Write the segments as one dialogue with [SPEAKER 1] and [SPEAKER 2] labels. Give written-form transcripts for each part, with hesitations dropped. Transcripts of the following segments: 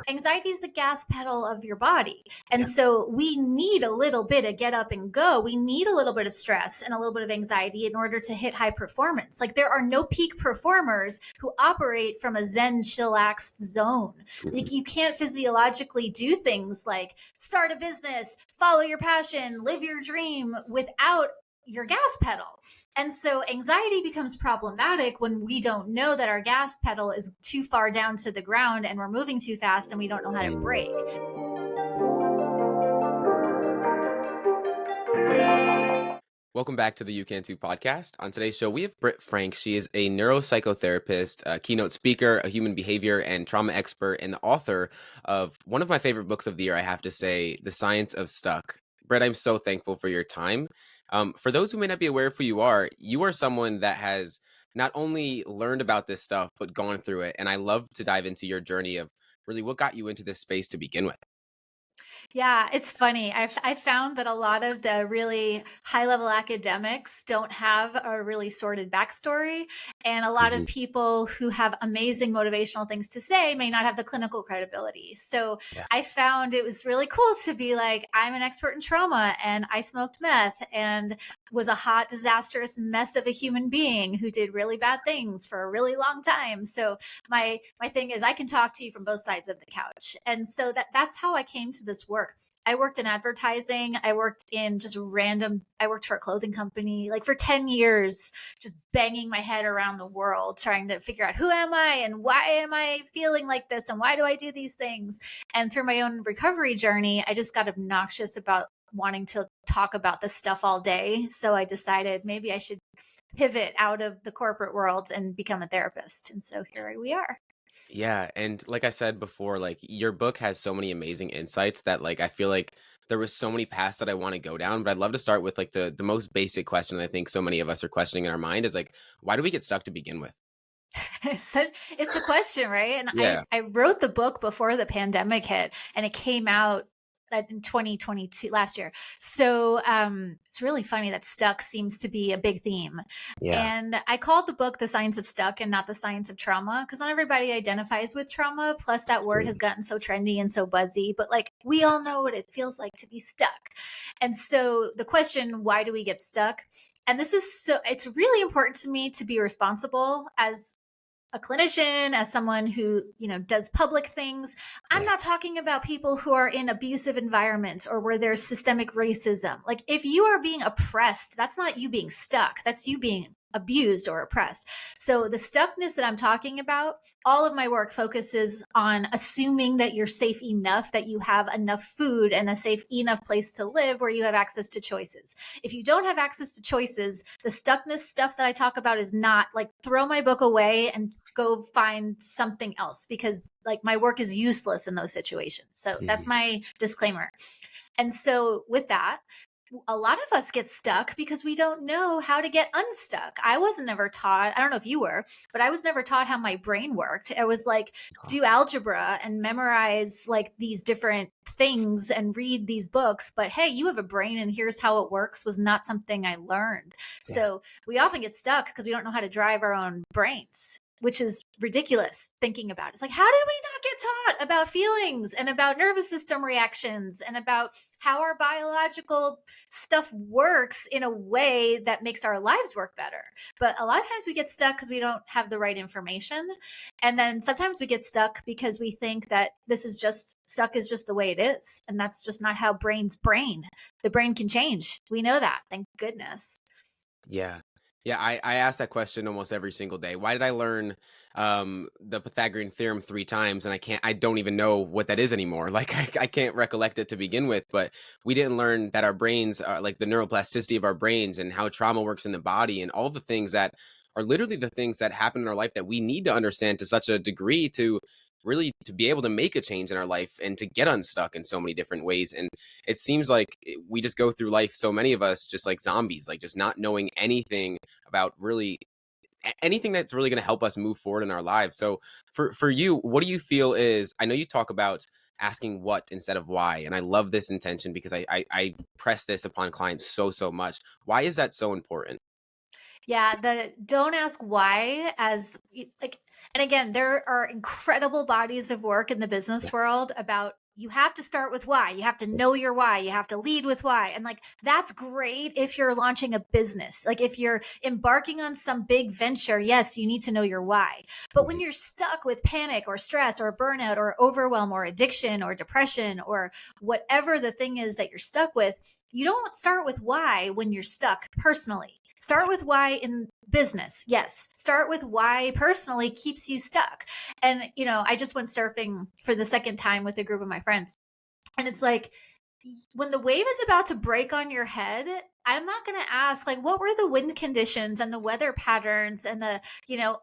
[SPEAKER 1] anxiety is the gas pedal of your body. And
[SPEAKER 2] Yeah.
[SPEAKER 1] so we need a little bit of get up and go. We need a little bit of stress and a little bit of anxiety in order to hit high performance. Like there are no peak performers who operate from a Zen chillaxed zone. Like you can't physiologically do things like start a business, follow your passion, live your dream without your gas pedal. And so anxiety becomes problematic when we don't know that our gas pedal is too far down to the ground and we're moving too fast and we don't know how to brake.
[SPEAKER 2] Welcome back to the You Can Too podcast. On today's show, we have Britt Frank. She is a neuropsychotherapist, a keynote speaker, a human behavior and trauma expert, and the author of one of my favorite books of the year, I have to say, The Science of Stuck. Britt, I'm so thankful for your time. For those who may not be aware of who you are someone that has not only learned about this stuff, but gone through it. And I love to dive into your journey of really what got you into this space to begin with.
[SPEAKER 1] Yeah, it's funny. I found that a lot of the really high level academics don't have a really sorted backstory. And a lot of people who have amazing motivational things to say may not have the clinical credibility. So
[SPEAKER 2] Yeah.
[SPEAKER 1] I found it was really cool to be like, I'm an expert in trauma and I smoked meth and was a hot, disastrous mess of a human being who did really bad things for a really long time. So my thing is I can talk to you from both sides of the couch. And so that's how I came to this work. I worked in advertising. I worked for a clothing company, like for 10 years, just banging my head around the world, trying to figure out who am I and why am I feeling like this? And why do I do these things? And through my own recovery journey, I just got obnoxious about wanting to talk about this stuff all day. So I decided maybe I should pivot out of the corporate world and become a therapist. And so here we are.
[SPEAKER 2] Yeah, and like I said before, like your book has so many amazing insights that like I feel like there was so many paths that I want to go down, but I'd love to start with like the most basic question that I think so many of us are questioning in our mind is like, why do we get stuck to begin with?
[SPEAKER 1] It's the question, right? And
[SPEAKER 2] Yeah.
[SPEAKER 1] I wrote the book before the pandemic hit, and it came out in 2022 last year. So it's really funny that stuck seems to be a big theme.
[SPEAKER 2] Yeah.
[SPEAKER 1] And I called the book The Science of Stuck and not The Science of Trauma, because not everybody identifies with trauma. Plus that word has gotten so trendy and so buzzy, but like we all know what it feels like to be stuck. And so the question, why do we get stuck? And it's really important to me to be responsible as a clinician, as someone who, does public things. I'm not talking about people who are in abusive environments or where there's systemic racism. Like if you are being oppressed, that's not you being stuck. That's you being abused or oppressed. So the stuckness that I'm talking about, all of my work focuses on assuming that you're safe enough, that you have enough food and a safe enough place to live where you have access to choices. If you don't have access to choices, the stuckness stuff that I talk about is not like throw my book away and go find something else, because like my work is useless in those situations. So that's my disclaimer. And so with that, a lot of us get stuck because we don't know how to get unstuck. I wasn't ever taught, I don't know if you were, but I was never taught how my brain worked. I was like, do algebra and memorize like these different things and read these books. But hey, you have a brain and here's how it works was not something I learned. Yeah. So we often get stuck because we don't know how to drive our own brains, which is ridiculous thinking about. It's like, how did we not get taught about feelings and about nervous system reactions and about how our biological stuff works in a way that makes our lives work better? But a lot of times we get stuck because we don't have the right information. And then sometimes we get stuck because we think that stuck is just the way it is. And that's just not how brains brain. The brain can change. We know that. Thank goodness.
[SPEAKER 2] Yeah. Yeah, I ask that question almost every single day. Why did I learn the Pythagorean theorem 3 times and I don't even know what that is anymore? Like I can't recollect it to begin with, but we didn't learn that our brains are like the neuroplasticity of our brains and how trauma works in the body and all the things that are literally the things that happen in our life that we need to understand to such a degree to really to be able to make a change in our life and to get unstuck in so many different ways. And it seems like we just go through life, so many of us, just like zombies, like just not knowing anything about really anything that's really going to help us move forward in our lives. So for you, what do you feel is, I know you talk about asking what instead of why, and I love this intention because I press this upon clients so much. Why is that so important?
[SPEAKER 1] Yeah, don't ask why as like And again, there are incredible bodies of work in the
[SPEAKER 2] Yeah.
[SPEAKER 1] business world about you have to start with why. You have to know your why. You have to lead with why. And like, that's great if you're launching a business. Like, if you're embarking on some big venture, yes, you need to know your why. But when
[SPEAKER 2] Mhm.
[SPEAKER 1] you're stuck with panic or stress or burnout or overwhelm or addiction or depression or whatever the thing is that you're stuck with, you don't start with why when you're stuck personally. Start with why in business. Yes. Start with why personally keeps you stuck. And, I just went surfing for the second time with a group of my friends. And it's like, when the wave is about to break on your head, I'm not going to ask, like, what were the wind conditions and the weather patterns and the,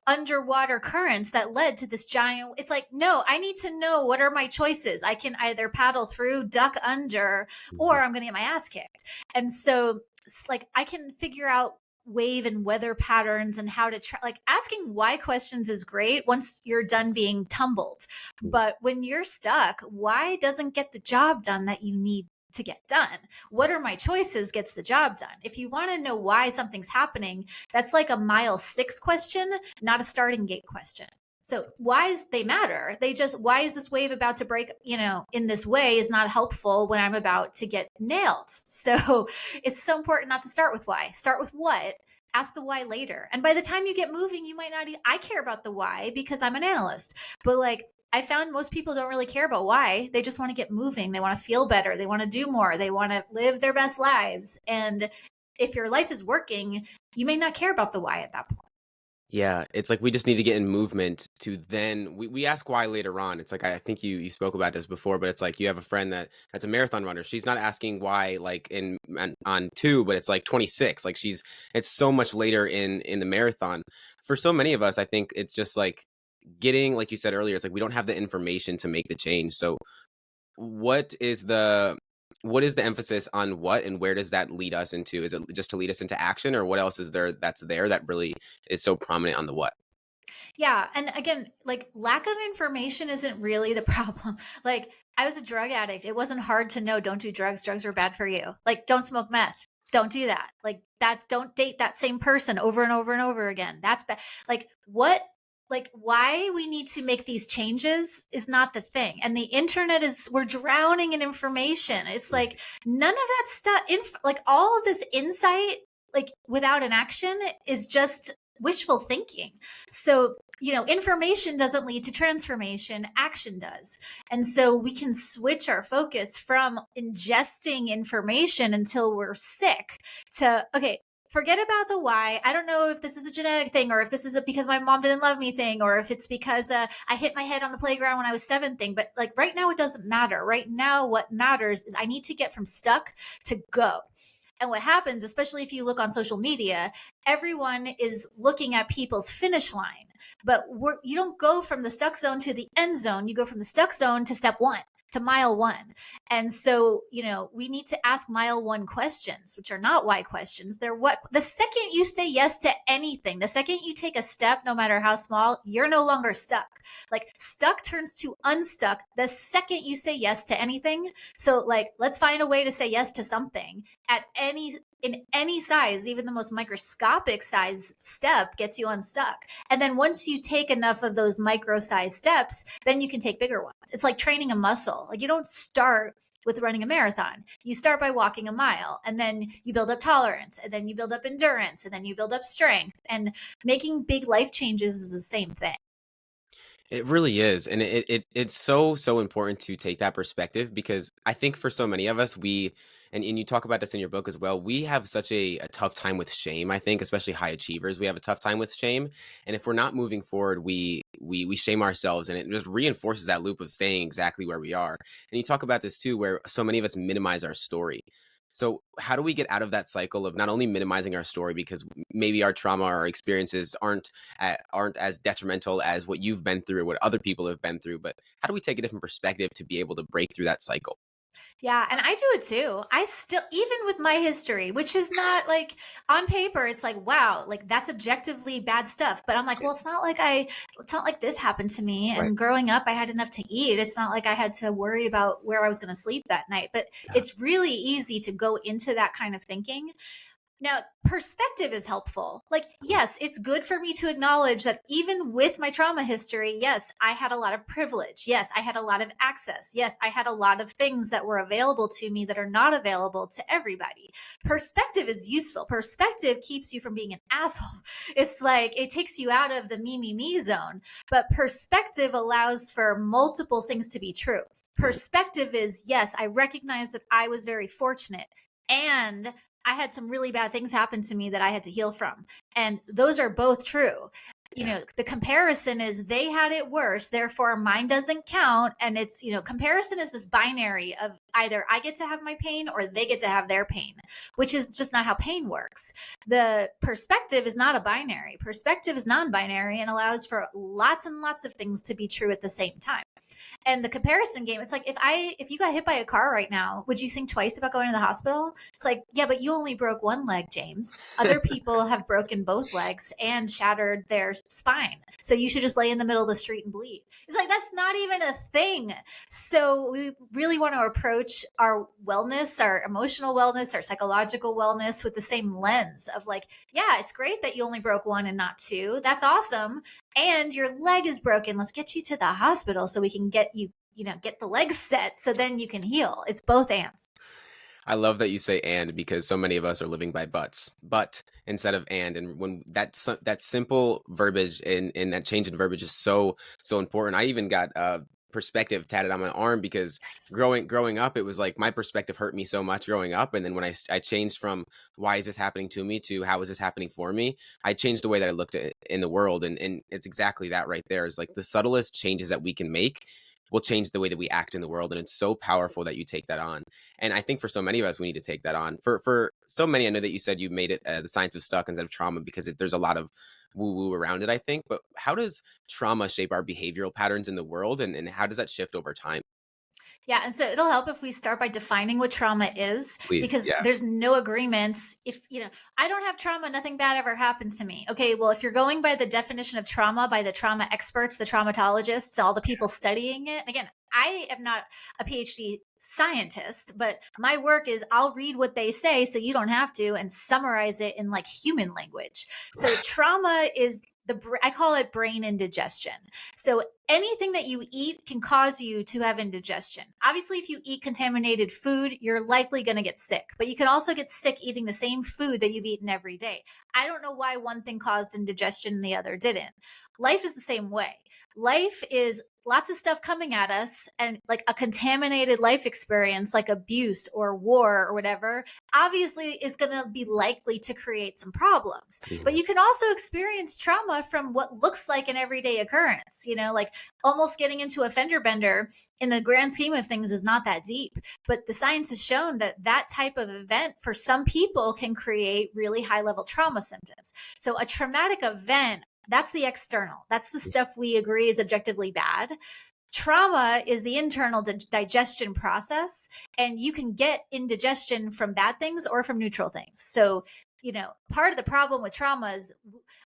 [SPEAKER 1] underwater currents that led to this giant. It's like, no, I need to know what are my choices. I can either paddle through, duck under, or
[SPEAKER 2] Mhm.
[SPEAKER 1] I'm going to get my ass kicked. And so, it's like, I can figure out wave and weather patterns and how to try, like, asking why questions is great once you're done being tumbled. But when you're stuck, why doesn't get the job done that you need to get done? What are my choices gets the job done? If you want to know why something's happening, that's like a mile 6 question, not a starting gate question. So whys, they matter. They just, why is this wave about to break, in this way is not helpful when I'm about to get nailed. So it's so important not to start with why. Start with what, ask the why later. And by the time you get moving, you might not, I care about the why because I'm an analyst, but like, I found most people don't really care about why. They just want to get moving. They want to feel better. They want to do more. They want to live their best lives. And if your life is working, you may not care about the why at that point.
[SPEAKER 2] Yeah, it's like we just need to get in movement to then we ask why later on. It's like I think you spoke about this before, but it's like you have a friend that's a marathon runner. She's not asking why like on 2, but it's like 26. Like it's so much later in the marathon. For so many of us, I think it's just like getting like you said earlier, it's like we don't have the information to make the change. So what is the what is the emphasis on what and where does that lead us into? Is it just to lead us into action or what else is there that really is so prominent on the what?
[SPEAKER 1] Yeah. And again, like, lack of information isn't really the problem. Like, I was a drug addict. It wasn't hard to know, don't do drugs. Drugs are bad for you. Like, don't smoke meth. Don't do that. Like, don't date that same person over and over and over again. That's bad. Like, why we need to make these changes is not the thing. And the internet we're drowning in information. It's
[SPEAKER 2] Mhm.
[SPEAKER 1] like, none of that stuff, like, all of this insight, like, without an action is just wishful thinking. So, information doesn't lead to transformation, action does. And so we can switch our focus from ingesting information until we're sick to, okay, forget about the why. I don't know if this is a genetic thing or if this is a because my mom didn't love me thing or if it's because I hit my head on the playground when I was 7 thing. But like, right now, it doesn't matter. Right now, what matters is I need to get from stuck to go. And what happens, especially if you look on social media, everyone is looking at people's finish line. But you don't go from the stuck zone to the end zone. You go from the stuck zone to step 1, to mile 1. And so, we need to ask mile 1 questions, which are not why questions. They're what. The second you say yes to anything, the second you take a step, no matter how small, you're no longer stuck. Like, stuck turns to unstuck the second you say yes to anything. So, like, let's find a way to say yes to something at in any size. Even the most microscopic size step gets you unstuck. And then once you take enough of those micro size steps, then you can take bigger ones. It's like training a muscle. Like, you don't start with running a marathon. You start by walking a mile, and then you build up tolerance, and then you build up endurance, and then you build up strength. And making big life changes is the same thing.
[SPEAKER 2] It really is, and it's so important to take that perspective because I think for so many of us, and you talk about this in your book as well. We have such a tough time with shame. I think, especially high achievers, we have a tough time with shame, and if we're not moving forward, we shame ourselves, and it just reinforces that loop of staying exactly where we are. And you talk about this too, where so many of us minimize our story. So, how do we get out of that cycle of not only minimizing our story because maybe our trauma or experiences aren't as detrimental as what you've been through or what other people have been through, but how do we take a different perspective to be able to break through that cycle?
[SPEAKER 1] Yeah, and I do it too. I still, even with my history, which is not like on paper, it's like, wow, like, that's objectively bad stuff. But I'm like,
[SPEAKER 2] Yeah,
[SPEAKER 1] well, it's not like this happened to me.
[SPEAKER 2] right.
[SPEAKER 1] And growing up, I had enough to eat. It's not like I had to worry about where I was going to sleep that night. But
[SPEAKER 2] Yeah.
[SPEAKER 1] it's really easy to go into that kind of thinking. Now, perspective is helpful. Like, yes, it's good for me to acknowledge that even with my trauma history, yes, I had a lot of privilege. Yes, I had a lot of access. Yes, I had a lot of things that were available to me that are not available to everybody. Perspective is useful. Perspective keeps you from being an asshole. It's like it takes you out of the me zone, but perspective allows for multiple things to be true. Perspective is, yes, I recognize that I was very fortunate. And I had some really bad things happen to me that I had to heal from. And those are both true. You
[SPEAKER 2] Yeah.
[SPEAKER 1] know, the comparison is they had it worse, therefore mine doesn't count. And it's, comparison is this binary of either I get to have my pain or they get to have their pain, which is just not how pain works. The perspective is not a binary. Perspective is non-binary and allows for lots and lots of things to be true at the same time. And the comparison game, it's like if you got hit by a car right now, would you think twice about going to the hospital? It's like, yeah, but you only broke one leg, James. Other people have broken both legs and shattered their spine. So you should just lay in the middle of the street and bleed. It's like, that's not even a thing. So we really want to approach our wellness, our emotional wellness, our psychological wellness with the same lens of like, yeah, it's great that you only broke one and not two. That's awesome. And your leg is broken. Let's get you to the hospital so we can get you, get the legs set so then you can heal. It's both ands.
[SPEAKER 2] I love that you say "and" because so many of us are living by buts, but instead of "and." When that simple verbiage and that change in verbiage is so important. I even got perspective tatted on my arm because
[SPEAKER 1] Nice.
[SPEAKER 2] growing up, it was like my perspective hurt me so much growing up, and then when I changed from why is this happening to me to how is this happening for me, I changed the way that I looked at it in the world, and it's exactly that right there. Is like the subtlest changes that we can make will change the way that we act in the world, and it's so powerful that you take that on. And I think for so many of us, we need to take that on. For so many, I know that you said you made it the science of stuck instead of trauma because there's a lot of woo woo around it, I think. But how does trauma shape our behavioral patterns in the world, and how does that shift over time?
[SPEAKER 1] Yeah, and so it'll help if we start by defining what trauma is,
[SPEAKER 2] Please.
[SPEAKER 1] because
[SPEAKER 2] Yeah.
[SPEAKER 1] there's no agreements. If, I don't have trauma, nothing bad ever happened to me. Okay, well, if you're going by the definition of trauma by the trauma experts, the traumatologists, all the people studying it, again, I am not a PhD scientist, but my work is I'll read what they say so you don't have to and summarize it in like human language. So trauma is I call it brain indigestion. So anything that you eat can cause you to have indigestion. Obviously, if you eat contaminated food, you're likely going to get sick, but you can also get sick eating the same food that you've eaten every day. I don't know why one thing caused indigestion and the other didn't. Life is the same way. Life is lots of stuff coming at us, and like a contaminated life experience like abuse or war or whatever obviously is going to be likely to create some problems. But you can also experience trauma from what looks like an everyday occurrence, like almost getting into a fender bender in the grand scheme of things is not that deep. But the science has shown that that type of event for some people can create really high level trauma symptoms. So a traumatic event, that's the external. That's the stuff we agree is objectively bad. Trauma is the internal digestion process, and you can get indigestion from bad things or from neutral things. So, part of the problem with trauma is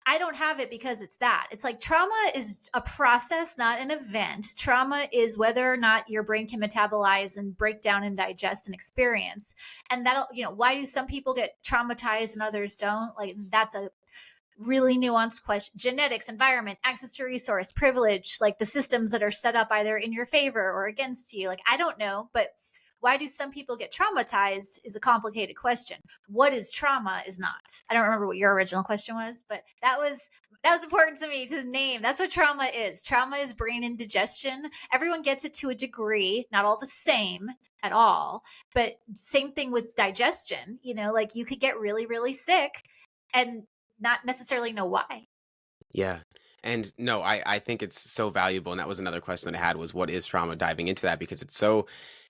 [SPEAKER 1] I don't have it because it's that. It's like trauma is a process, not an event. Trauma is whether or not your brain can metabolize and break down and digest and experience. And that'll, why do some people get traumatized and others don't? Like, that's a really nuanced question. Genetics, environment, access to resource, privilege, like the systems that are set up either in your favor or against you. Like, I don't know, but why do some people get traumatized is a complicated question. What is trauma is not. I don't remember what your original question was, but that was important to me to name. That's what trauma is. Trauma is brain indigestion. Everyone gets it to a degree, not all the same at all, but same thing with digestion. Like you could get really, really sick and not necessarily know why.
[SPEAKER 2] Yeah. And no, I think it's so valuable. And that was another question that I had was what is trauma, diving into that because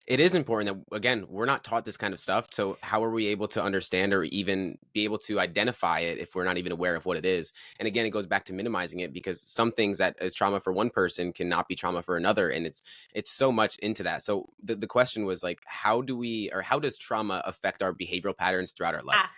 [SPEAKER 2] it is important that again, we're not taught this kind of stuff. So how are we able to understand or even be able to identify it if we're not even aware of what it is? And again, it goes back to minimizing it because some things that is trauma for one person cannot be trauma for another. And it's so much into that. So the question was like, how does trauma affect our behavioral patterns throughout our life?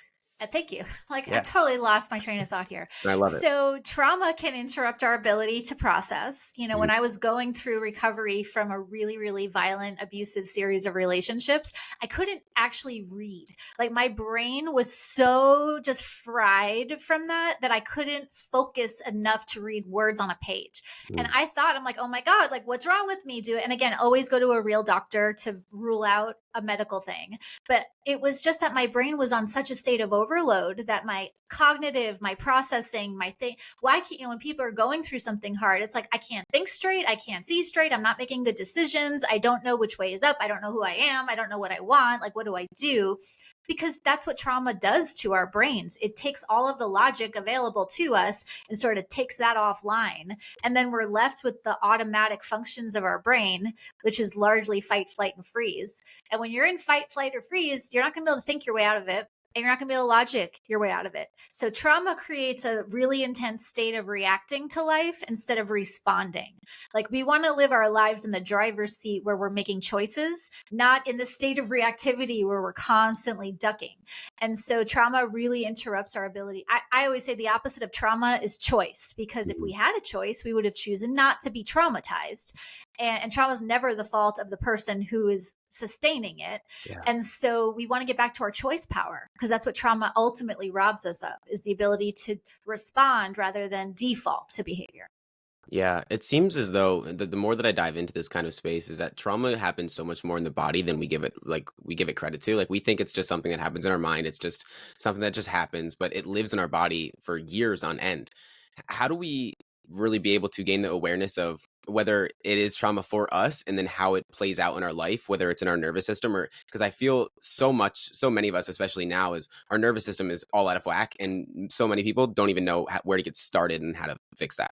[SPEAKER 1] Thank you. Like, I
[SPEAKER 2] Yeah,
[SPEAKER 1] totally lost my train of thought here.
[SPEAKER 2] I love it.
[SPEAKER 1] So, trauma can interrupt our ability to process.
[SPEAKER 2] Mhm.
[SPEAKER 1] When I was going through recovery from a really, really violent, abusive series of relationships, I couldn't actually read. Like, my brain was so just fried from that I couldn't focus enough to read words on a page. And
[SPEAKER 2] Mm.
[SPEAKER 1] I thought, I'm like, oh my God, like, what's wrong with me? And again, always go to a real doctor to rule out a medical thing. But it was just that my brain was on such a state of overload that my cognitive, my processing, my thing, why can't, when people are going through something hard, it's like, I can't think straight. I can't see straight. I'm not making good decisions. I don't know which way is up. I don't know who I am. I don't know what I want. Like, what do I do? Because that's what trauma does to our brains. It takes all of the logic available to us and sort of takes that offline. And then we're left with the automatic functions of our brain, which is largely fight, flight, and freeze. And when you're in fight, flight, or freeze, you're not going to be able to think your way out of it. And you're not going to be able to logic your way out of it. So trauma creates a really intense state of reacting to life instead of responding. Like, we want to live our lives in the driver's seat where we're making choices, not in the state of reactivity where we're constantly ducking. And so trauma really interrupts our ability. I always say the opposite of trauma is choice, because if we had a choice, we would have chosen not to be traumatized. And trauma is never the fault of the person who is sustaining it.
[SPEAKER 2] Yeah.
[SPEAKER 1] And so we want to get back to our choice power, because that's what trauma ultimately robs us of, is the ability to respond rather than default to behavior.
[SPEAKER 2] Yeah, it seems as though the more that I dive into this kind of space is that trauma happens so much more in the body than we give it credit to. Like, we think it's just something that happens in our mind. It's just something that just happens, but it lives in our body for years on end. How do we really be able to gain the awareness of whether it is trauma for us and then how it plays out in our life, whether it's in our nervous system? Or because I feel so many of us, especially now, is our nervous system is all out of whack, and so many people don't even know where to get started and how to fix that.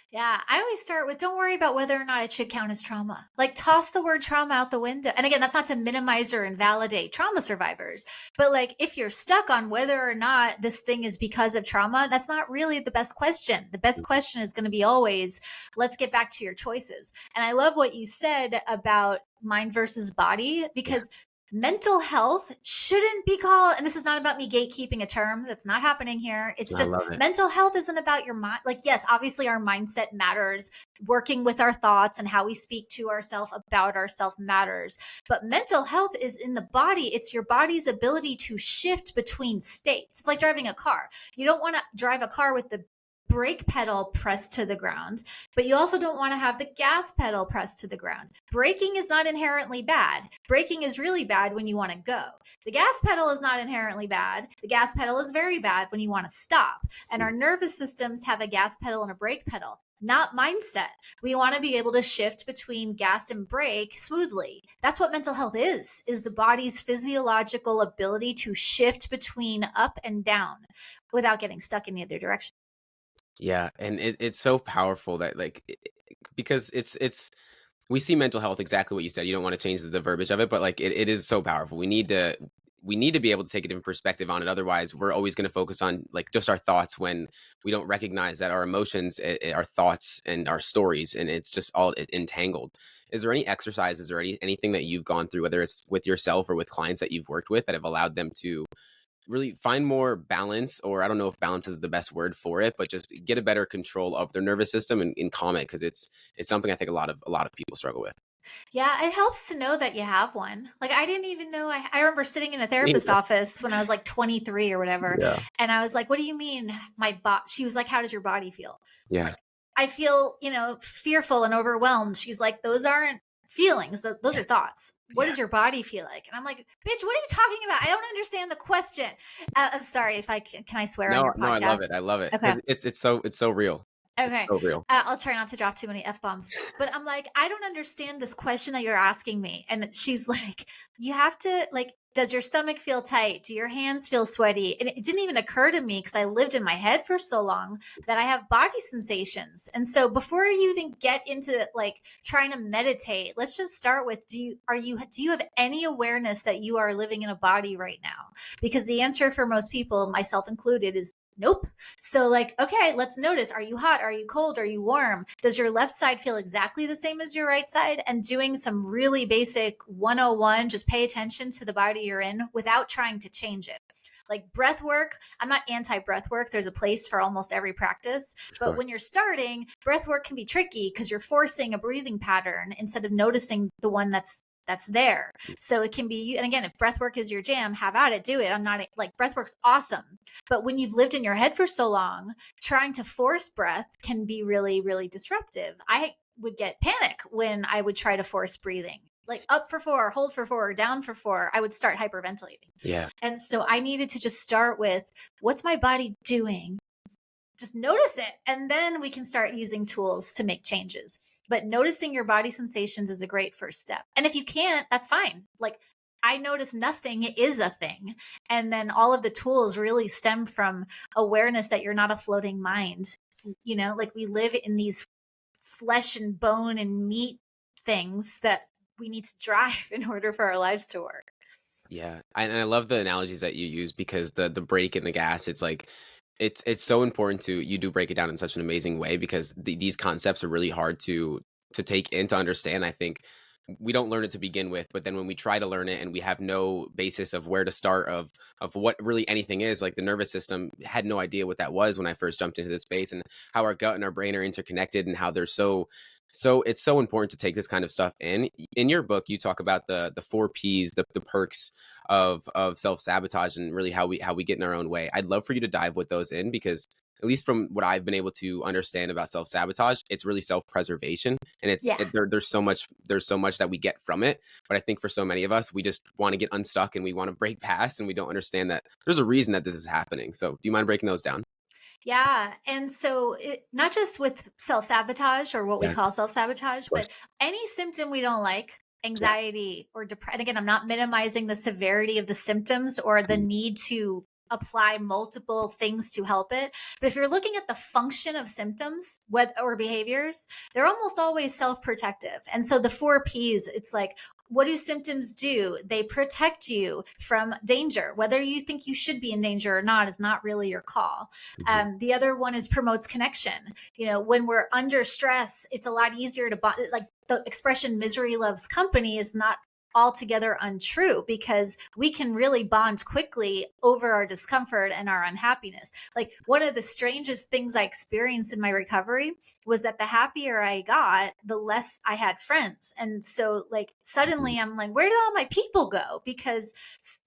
[SPEAKER 1] Yeah, I always start with, don't worry about whether or not it should count as trauma. Like, toss the word trauma out the window. And again, that's not to minimize or invalidate trauma survivors. But like, if you're stuck on whether or not this thing is because of trauma, that's not really the best question. The best question is going to be always, let's get back to your choices. And I love what you said about mind versus body, because mental health shouldn't be called, and this is not about me gatekeeping a term, that's not happening here. It's
[SPEAKER 2] I
[SPEAKER 1] just,
[SPEAKER 2] love it.
[SPEAKER 1] mental health isn't about your mind. Like, yes, obviously our mindset matters, working with our thoughts and how we speak to ourselves about ourselves matters, but mental health is in the body. It's your body's ability to shift between states. It's like driving a car. You don't want to drive a car with the brake pedal pressed to the ground, but you also don't want to have the gas pedal pressed to the ground. Braking is not inherently bad. Braking is really bad when you want to go. The gas pedal is not inherently bad. The gas pedal is very bad when you want to stop. And our nervous systems have a gas pedal and a brake pedal, not mindset. We want to be able to shift between gas and brake smoothly. That's what mental health is the body's physiological ability to shift between up and down without getting stuck in either direction.
[SPEAKER 2] Yeah, and it's so powerful that because it's we see mental health exactly what you said. You don't want to change the verbiage of it, but like it is so powerful. We need to be able to take a different perspective on it. Otherwise, we're always going to focus on like just our thoughts when we don't recognize that our emotions are thoughts and our stories, and it's just all entangled. Is there any exercises or anything that you've gone through, whether it's with yourself or with clients that you've worked with, that have allowed them to really find more balance, or I don't know if balance is the best word for it, but just get a better control of their nervous system and calm it, because it's something I think a lot of people struggle with.
[SPEAKER 1] Yeah, it helps to know that you have one. Like, I didn't even know. I remember sitting in a
[SPEAKER 2] Me
[SPEAKER 1] therapist's
[SPEAKER 2] either.
[SPEAKER 1] office when I was like 23 or whatever.
[SPEAKER 2] Yeah.
[SPEAKER 1] And I was like, what do you mean my body? She was like, how does your body feel? I'm
[SPEAKER 2] Yeah.
[SPEAKER 1] like, I feel, fearful and overwhelmed. She's like, those aren't feelings. Those are thoughts. What
[SPEAKER 2] Yeah.
[SPEAKER 1] does your body feel like? And I'm like, bitch, what are you talking about? I don't understand the question. I'm sorry if can I swear on
[SPEAKER 2] No,
[SPEAKER 1] your
[SPEAKER 2] no, I love it.
[SPEAKER 1] podcast?
[SPEAKER 2] I love it
[SPEAKER 1] Okay.
[SPEAKER 2] because it's so real. It's
[SPEAKER 1] Okay.
[SPEAKER 2] so real.
[SPEAKER 1] I'll try not to drop too many F bombs, but I'm like, I don't understand this question that you're asking me. And she's like, you have to, like, does your stomach feel tight? Do your hands feel sweaty? And it didn't even occur to me, because I lived in my head for so long, that I have body sensations. And so before you even get into like trying to meditate, let's just start with, do you have any awareness that you are living in a body right now? Because the answer for most people, myself included, is nope. So like, okay, let's notice. Are you hot? Are you cold? Are you warm? Does your left side feel exactly the same as your right side? And doing some really basic 101, just pay attention to the body you're in without trying to change it. Like breath work, I'm not anti breath work. There's a place for almost every practice. But
[SPEAKER 2] Sure.
[SPEAKER 1] when you're starting, breath work can be tricky because you're forcing a breathing pattern instead of noticing the one that's there. So it can be, and again, if breath work is your jam, have at it, do it. I'm not like, breath work's awesome. But when you've lived in your head for so long, trying to force breath can be really, really disruptive. I would get panic when I would try to force breathing, like up for 4, hold for 4, down for 4. I would start hyperventilating.
[SPEAKER 2] Yeah.
[SPEAKER 1] And so I needed to just start with, what's my body doing? Just notice it. And then we can start using tools to make changes. But noticing your body sensations is a great first step. And if you can't, that's fine. Like, I notice nothing is a thing. And then all of the tools really stem from awareness that you're not a floating mind. You know, like we live in these flesh and bone and meat things that we need to drive in order for our lives to work.
[SPEAKER 2] Yeah, and I love the analogies that you use because the brake and the gas, it's like it's so important to you do break it down in such an amazing way because these concepts are really hard to take in to understand. I think we don't learn it to begin with, but then when we try to learn it and we have no basis of where to start of what really anything is, like the nervous system had no idea what that was when I first jumped into this space, and how our gut and our brain are interconnected and how they're so it's so important to take this kind of stuff in. In your book, you talk about the 4 Ps, the perks of self-sabotage and really how we get in our own way. I'd love for you to dive with those in because at least from what I've been able to understand about self-sabotage, it's really self-preservation. And
[SPEAKER 1] Yeah.
[SPEAKER 2] there's so much that we get from it. But I think for so many of us, we just want to get unstuck and we want to break past and we don't understand that there's a reason that this is happening. So do you mind breaking those down?
[SPEAKER 1] Yeah. And so not just with self sabotage or what we
[SPEAKER 2] Yeah, of
[SPEAKER 1] call self sabotage,
[SPEAKER 2] course.
[SPEAKER 1] but any symptom we don't like,
[SPEAKER 2] Yeah.
[SPEAKER 1] anxiety or depression. And again, I'm not minimizing the severity of the symptoms or the
[SPEAKER 2] Mm,
[SPEAKER 1] need to apply multiple things to help it. But if you're looking at the function of symptoms or behaviors, they're almost always self protective. And so the 4 Ps, it's like, what do symptoms do? They protect you from danger. Whether you think you should be in danger or not is not really your call.
[SPEAKER 2] mhm.
[SPEAKER 1] The other one is promotes connection. You know, when we're under stress, it's a lot easier to bond. Like the expression misery loves company is not altogether untrue because we can really bond quickly over our discomfort and our unhappiness. Like one of the strangest things I experienced in my recovery was that the happier I got, the less I had friends. And so like suddenly I'm like, where did all my people go? Because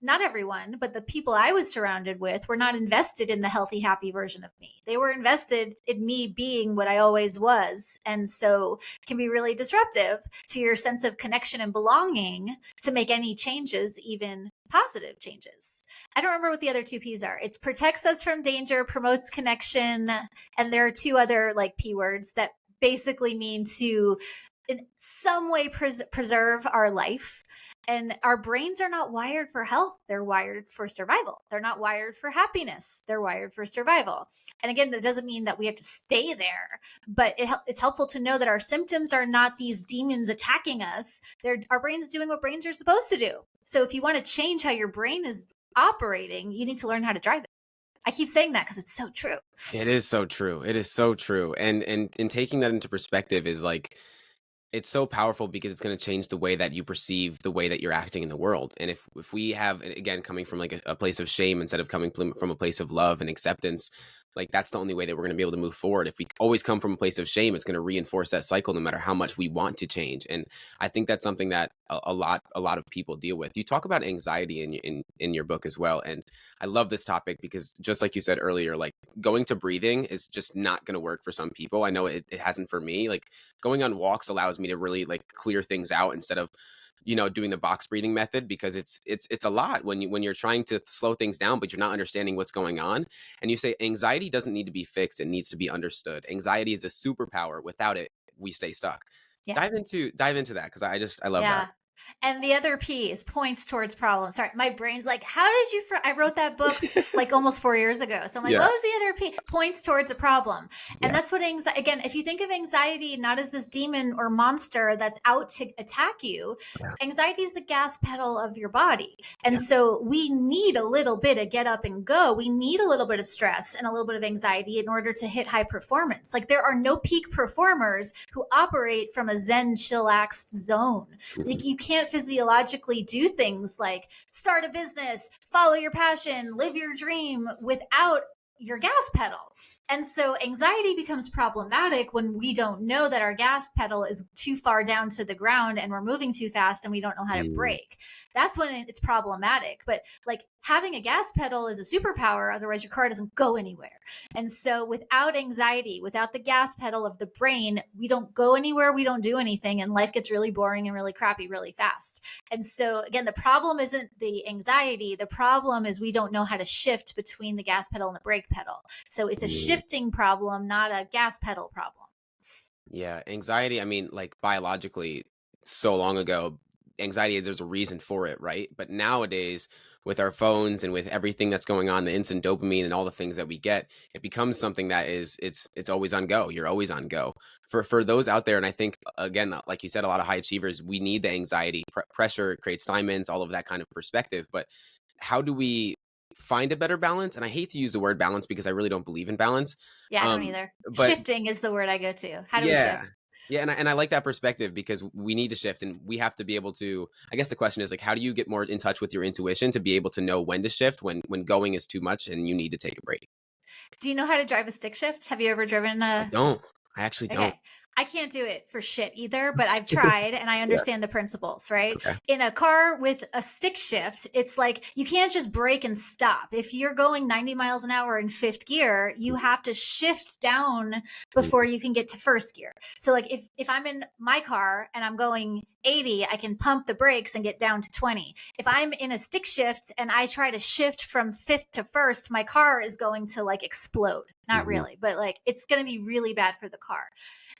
[SPEAKER 1] not everyone, but the people I was surrounded with were not invested in the healthy, happy version of me. They were invested in me being what I always was. And so it can be really disruptive to your sense of connection and belonging to make any changes, even positive changes. I don't remember what the other 2 Ps are. It's protects us from danger, promotes connection, and there are 2 other like P words that basically mean to in some way preserve our life. And our brains are not wired for health. They're wired for survival. They're not wired for happiness. They're wired for survival. And again, that doesn't mean that we have to stay there, but it's helpful to know that our symptoms are not these demons attacking us. Our brain's doing what brains are supposed to do. So if you want to change how your brain is operating, you need to learn how to drive it. I keep saying that because it's so true.
[SPEAKER 2] It is so true. It is so true. And taking that into perspective is like it's so powerful because it's going to change the way that you perceive the way that you're acting in the world. And if we have again coming from like a place of shame instead of coming from a place of love and acceptance, like that's the only way that we're going to be able to move forward. If we always come from a place of shame, it's going to reinforce that cycle no matter how much we want to change. And I think that's something that a lot of people deal with. You talk about anxiety in your book as well, and I love this topic because just like you said earlier, like going to breathing is just not going to work for some people. I know it hasn't for me. Like going on walks allows me to really like clear things out instead of doing the box breathing method because it's a lot when you're trying to slow things down but you're not understanding what's going on. And you say anxiety doesn't need to be fixed, it needs to be understood. Anxiety is a superpower. Without it, we stay stuck.
[SPEAKER 1] Yeah.
[SPEAKER 2] Dive into that because I love
[SPEAKER 1] Yeah.
[SPEAKER 2] that.
[SPEAKER 1] And the other P is points towards problems. Sorry, my brain's like, how did you? I wrote that book like almost 4 years ago. So I'm like,
[SPEAKER 2] Yeah.
[SPEAKER 1] what was the other P? Points towards a problem. And
[SPEAKER 2] Yeah.
[SPEAKER 1] that's what anxiety, again, if you think of anxiety not as this demon or monster that's out to attack you,
[SPEAKER 2] Yeah.
[SPEAKER 1] anxiety is the gas pedal of your body. And
[SPEAKER 2] Yeah.
[SPEAKER 1] so we need a little bit of get up and go. We need a little bit of stress and a little bit of anxiety in order to hit high performance. Like there are no peak performers who operate from a Zen chillaxed zone. Like you can't can't physiologically do things like start a business, follow your passion, live your dream without your gas pedal. And so anxiety becomes problematic when we don't know that our gas pedal is too far down to the ground and we're moving too fast and we don't know how to brake. That's when it's problematic. But like having a gas pedal is a superpower. Otherwise, your car doesn't go anywhere. And so without anxiety, without the gas pedal of the brain, we don't go anywhere. We don't do anything. And life gets really boring and really crappy really fast. And so again, the problem isn't the anxiety. The problem is we don't know how to shift between the gas pedal and the brake pedal. So it's a shifting problem, not a gas pedal problem.
[SPEAKER 2] Yeah, anxiety, I mean, like biologically, so long ago, anxiety, there's a reason for it, right? But nowadays, with our phones and with everything that's going on, the instant dopamine and all the things that we get, it becomes something that is it's always on go. You're always on go. For those out there, and I think again, like you said, a lot of high achievers, we need the anxiety. Pressure creates diamonds, all of that kind of perspective. But how do we find a better balance? And I hate to use the word balance because I really don't believe in balance.
[SPEAKER 1] Yeah, I don't either.
[SPEAKER 2] But
[SPEAKER 1] Shifting is the word I go to. How do we
[SPEAKER 2] yeah.
[SPEAKER 1] shift?
[SPEAKER 2] Yeah, and I like that perspective because we need to shift and we have to be able to, I guess the question is like, how do you get more in touch with your intuition to be able to know when to shift, when going is too much and you need to take a break?
[SPEAKER 1] Do you know how to drive a stick shift? Have you ever driven
[SPEAKER 2] I
[SPEAKER 1] a...
[SPEAKER 2] don't. I actually don't.
[SPEAKER 1] Okay. I can't do it for shit either, but I've tried and I
[SPEAKER 2] Yeah.
[SPEAKER 1] understand the principles, right?
[SPEAKER 2] Okay.
[SPEAKER 1] In a car with a stick shift, it's like you can't just brake and stop. If you're going 90 miles an hour in fifth gear, you have to shift down before you can get to first gear. So like if I'm in my car and I'm going 80, I can pump the brakes and get down to 20. If I'm in a stick shift and I try to shift from fifth to first, my car is going to like explode. Not really, but like it's going to be really bad for the car.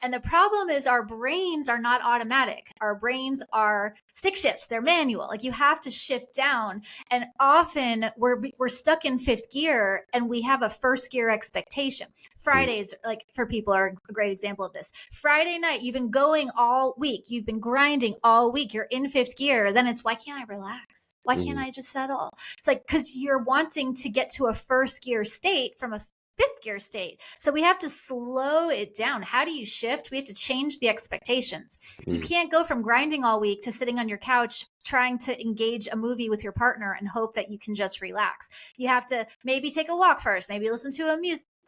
[SPEAKER 1] And the problem is our brains are not automatic. Our brains are stick shifts. They're manual. Like you have to shift down. And often we're stuck in fifth gear and we have a first gear expectation. Fridays, like for people, are a great example of this. Friday night, you've been going all week. You've been grinding all week. You're in fifth gear. Then it's, why can't I relax? Why can't I just settle? It's like, because you're wanting to get to a first gear state from a fifth gear state. So we have to slow it down. How do you shift? We have to change the expectations. You can't go from grinding all week to sitting on your couch trying to engage a movie with your partner and hope that you can just relax. You have to maybe take a walk first, maybe listen to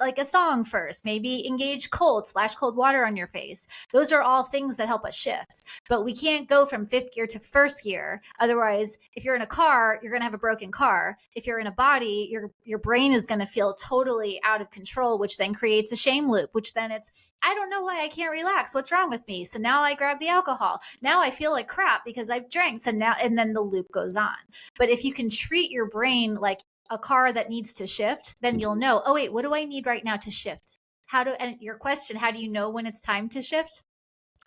[SPEAKER 1] a song first, maybe engage cold, splash cold water on your face. Those are all things that help us shift. But we can't go from fifth gear to first gear. Otherwise, if you're in a car, you're going to have a broken car. If you're in a body, your brain is going to feel totally out of control, which then creates a shame loop, which then it's, I don't know why I can't relax. What's wrong with me? So now I grab the alcohol. Now I feel like crap because I've drank. So now, and then the loop goes on. But if you can treat your brain like a car that needs to shift, then you'll know, oh wait, what do I need right now to shift? And your question, how do you know when it's time to shift?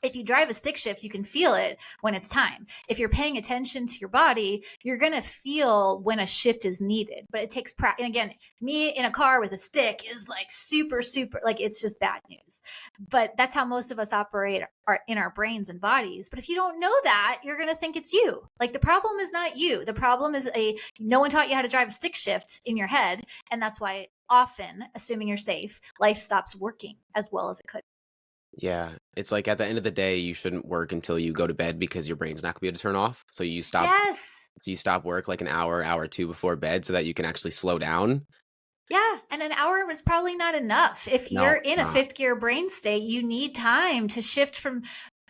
[SPEAKER 1] If you drive a stick shift, you can feel it when it's time. If you're paying attention to your body, you're going to feel when a shift is needed. But it takes practice. And again, me in a car with a stick is like super, like it's just bad news. But that's how most of us operate in our brains and bodies. But if you don't know that, you're going to think it's you. Like the problem is not you. The problem is no one taught you how to drive a stick shift in your head. And that's why often, assuming you're safe, life stops working as well as it could.
[SPEAKER 2] Yeah, it's like at the end of the day, you shouldn't work until you go to bed because your brain's not gonna be able to turn off.
[SPEAKER 1] Yes.
[SPEAKER 2] So you stop work like an hour, hour or two before bed so that you can actually slow down.
[SPEAKER 1] Yeah. And an hour was probably not enough. If
[SPEAKER 2] No,
[SPEAKER 1] you're
[SPEAKER 2] it's
[SPEAKER 1] in a
[SPEAKER 2] not.
[SPEAKER 1] fifth gear brain state, you need time to shift from,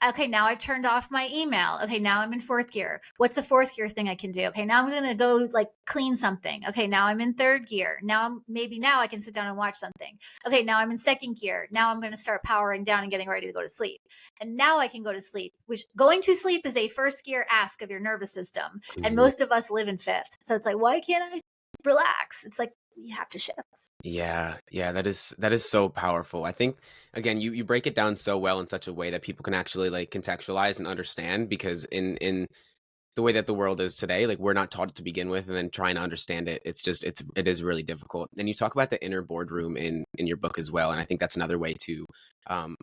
[SPEAKER 1] okay, now I've turned off my email. Okay, now I'm in fourth gear. What's a fourth gear thing I can do? Okay, now I'm going to go like clean something. Okay, now I'm in third gear. Now I can sit down and watch something. Okay, now I'm in second gear. Now I'm going to start powering down and getting ready to go to sleep. And now I can go to sleep, which going to sleep is a first gear ask of your nervous system. And most of us live in fifth. So it's like, why can't I relax? It's like, we have to shift.
[SPEAKER 2] Yeah, that is so powerful. I think again, you break it down so well in such a way that people can actually like contextualize and understand because in the way that the world is today, like we're not taught it to begin with, and then trying to understand it, it is really difficult. And you talk about the inner boardroom in your book as well, and I think that's another way to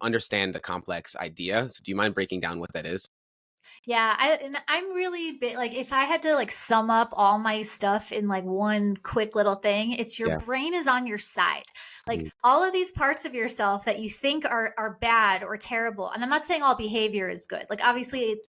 [SPEAKER 2] understand a complex idea. So do you mind breaking down what that is?
[SPEAKER 1] Yeah, I'm really big. Like, if I had to like sum up all my stuff in like one quick little thing, it's your
[SPEAKER 2] Yeah.
[SPEAKER 1] brain is on your side. Like
[SPEAKER 2] Mm.
[SPEAKER 1] all of these parts of yourself that you think are bad or terrible. And I'm not saying all behavior is good. Like obviously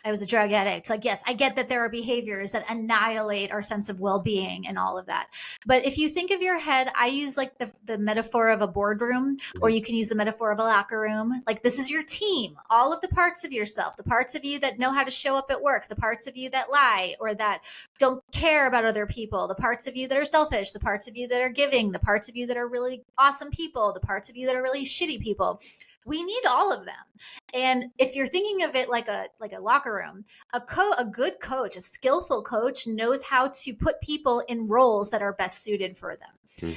[SPEAKER 1] I was a drug addict. Like, yes, I get that there are behaviors that annihilate our sense of well-being and all of that. But if you think of your head, I use like the metaphor of a boardroom, or
[SPEAKER 2] Mhm.
[SPEAKER 1] you can use the metaphor of a locker room. Like, this is your team, all of the parts of yourself, the parts of you that know how to show up at work, the parts of you that lie or that don't care about other people, the parts of you that are selfish, the parts of you that are giving, the parts of you that are really awesome people, the parts of you that are really shitty people. We need all of them. And if you're thinking of it like a locker room, a good coach, a skillful coach knows how to put people in roles that are best suited for them.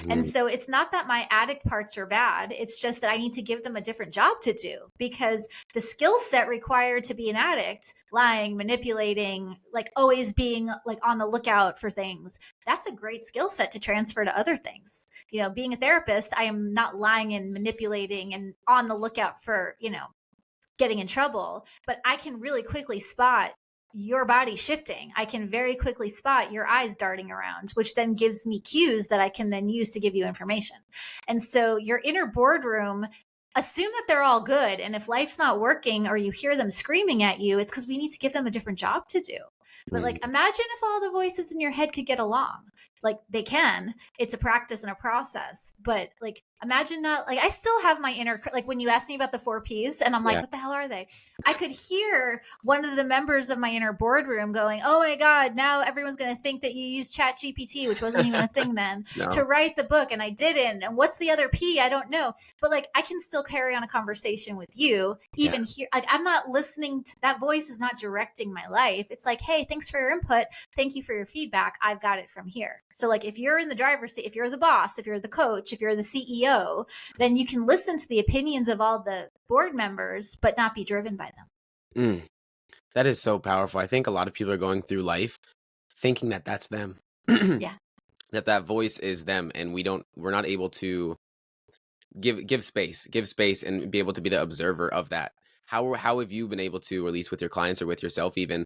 [SPEAKER 1] And
[SPEAKER 2] Mhm.
[SPEAKER 1] so it's not that my addict parts are bad. It's just that I need to give them a different job to do, because the skill set required to be an addict, lying, manipulating, like always being like on the lookout for things, that's a great skill set to transfer to other things. You know, being a therapist, I am not lying and manipulating and on the lookout for, getting in trouble, but I can really quickly spot your body shifting. I can very quickly spot your eyes darting around, which then gives me cues that I can then use to give you information. And so your inner boardroom, assume that they're all good. And if life's not working or you hear them screaming at you, it's because we need to give them a different job to do. But like,
[SPEAKER 2] Mhm.
[SPEAKER 1] imagine if all the voices in your head could get along. Like, they can. It's a practice and a process. But like, imagine not like, I still have my inner, like when you asked me about the 4 Ps and I'm like,
[SPEAKER 2] Yeah.
[SPEAKER 1] what the hell are they? I could hear one of the members of my inner boardroom going, oh my God, now everyone's going to think that you use Chat GPT, which wasn't even a thing then, to
[SPEAKER 2] No.
[SPEAKER 1] write the book. And I didn't. And what's the other P? I don't know. But like, I can still carry on a conversation with you,
[SPEAKER 2] Yeah.
[SPEAKER 1] even here. Like, I'm not listening to that voice, is not directing my life. It's like, hey, thanks for your input. Thank you for your feedback. I've got it from here. So like, if you're in the driver's seat, if you're the boss, if you're the coach, if you're the CEO, then you can listen to the opinions of all the board members, but not be driven by them.
[SPEAKER 2] Mm. That is so powerful. I think a lot of people are going through life thinking that that's them.
[SPEAKER 1] Yeah.
[SPEAKER 2] That voice is them, and we're not able to give space and be able to be the observer of that. How have you been able to, or at least with your clients or with yourself even,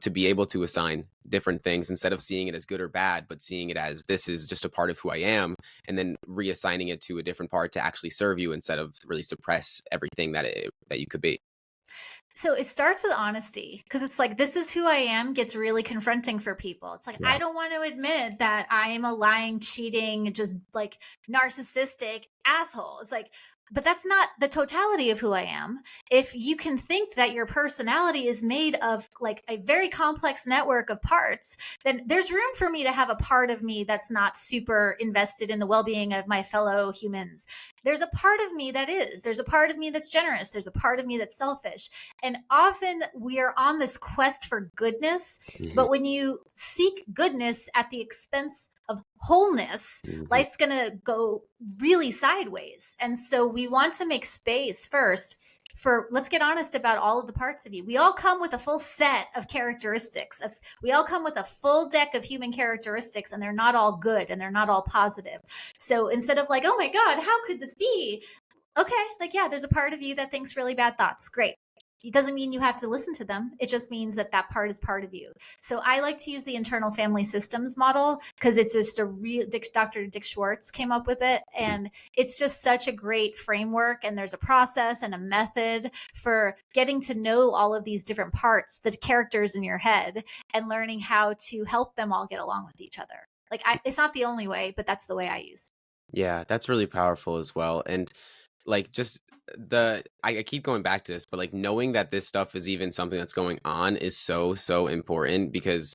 [SPEAKER 2] to be able to assign different things instead of seeing it as good or bad, but seeing it as this is just a part of who I am, and then reassigning it to a different part to actually serve you instead of really suppress everything that you could be.
[SPEAKER 1] So it starts with honesty, because it's like, this is who I am gets really confronting for people. It's like, I
[SPEAKER 2] Yeah.
[SPEAKER 1] don't want to admit that I am a lying, cheating, just like narcissistic asshole. It's like, but that's not the totality of who I am. If you can think that your personality is made of like a very complex network of parts, then there's room for me to have a part of me that's not super invested in the well-being of my fellow humans. There's a part of me that is. There's a part of me that's generous. There's a part of me that's selfish. And often we are on this quest for goodness,
[SPEAKER 2] Hmm.
[SPEAKER 1] but when you seek goodness at the expense of wholeness,
[SPEAKER 2] Hmm.
[SPEAKER 1] life's going to go really sideways. And so we want to make space first for, let's get honest about all of the parts of you. We all come with a full set of characteristics. We all come with a full deck of human characteristics, and they're not all good and they're not all positive. So instead of like, oh my God, how could this be? Okay, like, yeah, there's a part of you that thinks really bad thoughts. Great. It doesn't mean you have to listen to them. It just means that that part is part of you. So I like to use the internal family systems model, because it's just a real, Dr. Dick Schwartz came up with it. And it's just such a great framework. And there's a process and a method for getting to know all of these different parts, the characters in your head, and learning how to help them all get along with each other. Like, it's not the only way, but that's the way I use.
[SPEAKER 2] Yeah, that's really powerful as well. And like just I keep going back to this, but like knowing that this stuff is even something that's going on is so important because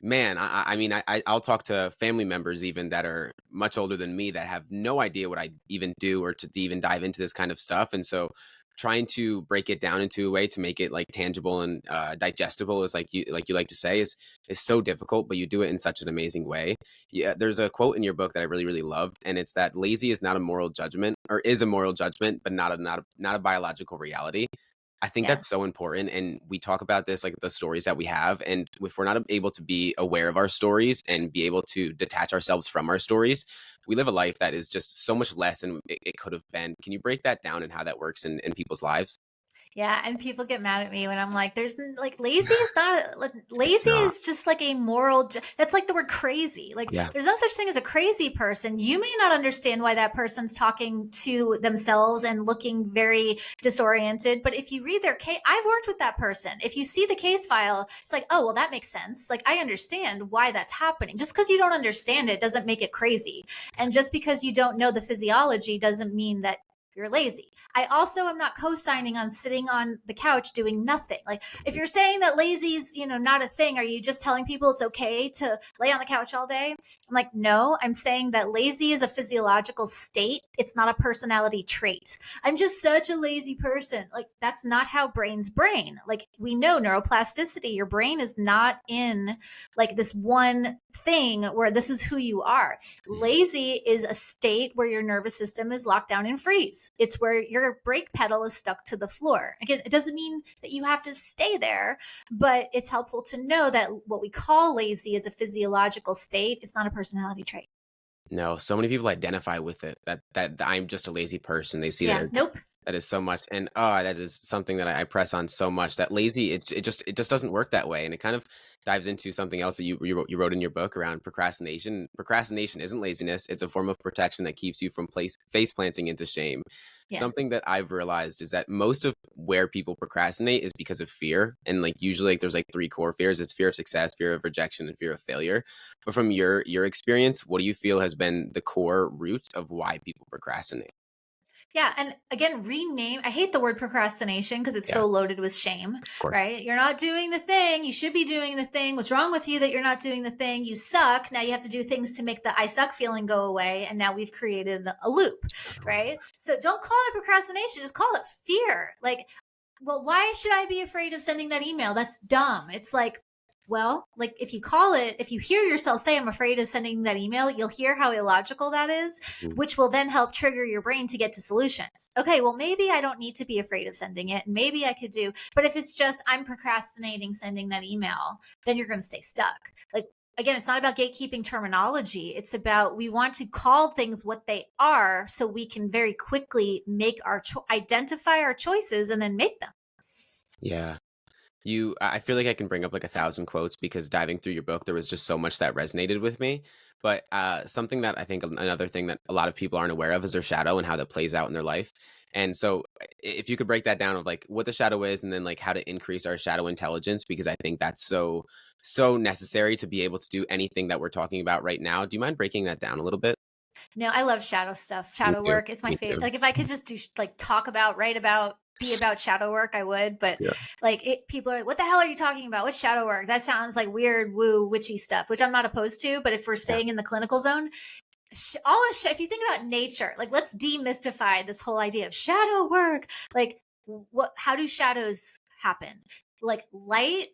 [SPEAKER 2] man, I mean, I'll talk to family members even that are much older than me that have no idea what I even do or to even dive into this kind of stuff. And so trying to break it down into a way to make it like tangible and digestible is like you like to say is so difficult, but you do it in such an amazing way. Yeah, there's a quote in your book that I really loved, and it's that lazy is not a moral judgment, or is a moral judgment, but not a biological reality. I think
[SPEAKER 1] Yeah.
[SPEAKER 2] that's so important, and we talk about this, like, the stories that we have, and if we're not able to be aware of our stories and be able to detach ourselves from our stories, we live a life that is just so much less than it could have been. Can you break that down and how that works in people's lives?
[SPEAKER 1] Yeah, and people get mad at me when I'm like, like lazy is not lazy
[SPEAKER 2] No.
[SPEAKER 1] is just like a that's like the word crazy. Like
[SPEAKER 2] Yeah.
[SPEAKER 1] there's no such thing as a crazy person. You may not understand why that person's talking to themselves and looking very disoriented, but if you read their case, I've worked with that person. If you see the case file, it's like, oh, well, that makes sense. Like I understand why that's happening. Just because you don't understand it doesn't make it crazy. And just because you don't know the physiology doesn't mean that you're lazy. I also am not co-signing on sitting on the couch doing nothing. Like if you're saying that lazy's, not a thing, are you just telling people it's okay to lay on the couch all day? I'm like, no, I'm saying that lazy is a physiological state. It's not a personality trait. I'm just such a lazy person. Like that's not how brains brain. Like we know neuroplasticity, your brain is not in like this one thing where this is who you are. Lazy is a state where your nervous system is locked down and freeze. It's where your brake pedal is stuck to the floor. Again, it doesn't mean that you have to stay there, but it's helpful to know that what we call lazy is a physiological state. It's not a personality trait.
[SPEAKER 2] No, so many people identify with it, that I'm just a lazy person. They see
[SPEAKER 1] Yeah.
[SPEAKER 2] that
[SPEAKER 1] Nope.
[SPEAKER 2] that is so much, and, that is something that I press on so much, that lazy, it just doesn't work that way, and it kind of dives into something else that you wrote in your book around procrastination. Procrastination isn't laziness, it's a form of protection that keeps you from face planting into shame.
[SPEAKER 1] Yeah.
[SPEAKER 2] Something that I've realized is that most of where people procrastinate is because of fear, and, like, usually, like, there's, like, 3 core fears. It's fear of success, fear of rejection, and fear of failure. But from your experience, what do you feel has been the core root of why people procrastinate?
[SPEAKER 1] Yeah. And again, I hate the word procrastination because it's
[SPEAKER 2] Yeah,
[SPEAKER 1] so loaded with shame,
[SPEAKER 2] of course.
[SPEAKER 1] right? You're not doing the thing. You should be doing the thing. What's wrong with you that you're not doing the thing? You suck. Now you have to do things to make the I suck feeling go away. And now we've created a loop, right? So don't call it procrastination. Just call it fear. Like, well, why should I be afraid of sending that email? That's dumb. It's like, well, like if you hear yourself say, I'm afraid of sending that email, you'll hear how illogical that is,
[SPEAKER 2] Mhm.
[SPEAKER 1] which will then help trigger your brain to get to solutions. Okay, well, maybe I don't need to be afraid of sending it. Maybe I could but if it's just I'm procrastinating sending that email, then you're going to stay stuck. Like, again, it's not about gatekeeping terminology. It's about we want to call things what they are so we can very quickly identify our choices and then make them.
[SPEAKER 2] Yeah. I feel like I can bring up like 1,000 quotes because diving through your book, there was just so much that resonated with me. But something that I think another thing that a lot of people aren't aware of is their shadow and how that plays out in their life. And so, if you could break that down of like what the shadow is, and then like how to increase our shadow intelligence, because I think that's so necessary to be able to do anything that we're talking about right now. Do you mind breaking that down a little bit?
[SPEAKER 1] No, I love shadow stuff.
[SPEAKER 2] Me
[SPEAKER 1] Shadow
[SPEAKER 2] too.
[SPEAKER 1] work. It's my
[SPEAKER 2] Me
[SPEAKER 1] favorite.
[SPEAKER 2] too.
[SPEAKER 1] Like if I could just talk about, write about, be about shadow work, I would. But
[SPEAKER 2] Yeah.
[SPEAKER 1] people are like, what the hell are you talking about? What's shadow work? That sounds like weird, woo, witchy stuff, which I'm not opposed to. But if we're
[SPEAKER 2] Yeah.
[SPEAKER 1] staying in the clinical zone, if you think about nature, like let's demystify this whole idea of shadow work. Like how do shadows happen? Like light